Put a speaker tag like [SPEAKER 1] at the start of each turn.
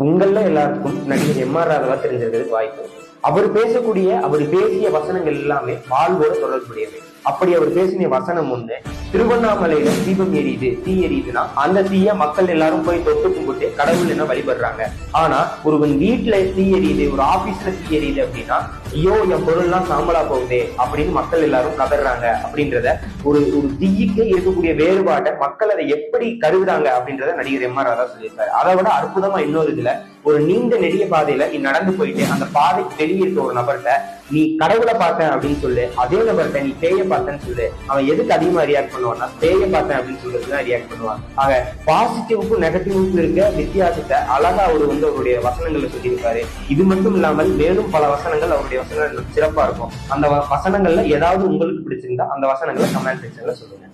[SPEAKER 1] உங்கள எல்லாருக்கும் நடிகர் எம்.ஆர். ராதாவா தெரிஞ்சிருக்கிறதுக்கு வாய்ப்பு. அவர் பேசிய வசனங்கள் எல்லாமே வாழ்வோட தொடர்புடையவை. அப்படி அவர் பேசின வசனம் ஒண்ணு, திருவண்ணாமலையில தீபம் எரியுது, தீ எரியுதுன்னா அந்த தீய மக்கள் எல்லாரும் போய் தொட்டு கும்பிட்டு கடவுள் என்ன வழிபடுறாங்க. ஆனா ஒருவன் வீட்டுல தீ எரியுது, ஒரு ஆபீஸ்ல தீ எரியுது அப்படின்னா, ஐயோ என் பொருள் எல்லாம் சாம்பலா போகுதே அப்படின்னு மக்கள் எல்லாரும் கதறாங்க. அப்படின்றத ஒரு தீய்க்கு இருக்கக்கூடிய வேறுபாட்டை மக்கள் அதை எப்படி கருதுறாங்க அப்படின்றத நடிகர் எம்.ஆர். ராதா சொல்லியிருக்காரு. அதை விட அற்புதமா இன்னொரு இதுல, ஒரு நீண்ட நெடிய பாதையில நீ நடந்து போயிட்டு அந்த பாதைக்கு வெளியே இருக்க ஒரு நபர்கிட்ட நீ கடவுளை பார்த்தேன் அப்படின்னு சொல்லு, அதே நபர்கிட்ட நீ பேய பார்த்தேன்னு சொல்லு, அவன் எதுக்கு அதிகமா ரியாக்ட் பண்ணுவான்னா பேய பார்த்தேன் அப்படின்னு சொல்றதுதான் ரியாக்ட் பண்ணுவான். ஆக பாசிட்டிவுக்கும் நெகட்டிவுக்கும் இருக்க வித்தியாசத்தை அழகா அவருடைய வசனங்கள்ல சொல்லியிருக்காரு. இது மட்டும் இல்லாமல் மேலும் பல வசனங்கள் அவருடைய வசனங்கள் சிறப்பா இருக்கும். அந்த வசனங்கள்ல ஏதாவது உங்களுக்கு பிடிச்சிருந்தா அந்த வசனங்களை கமெண்ட் செக்ஷன்ல சொல்லுங்க.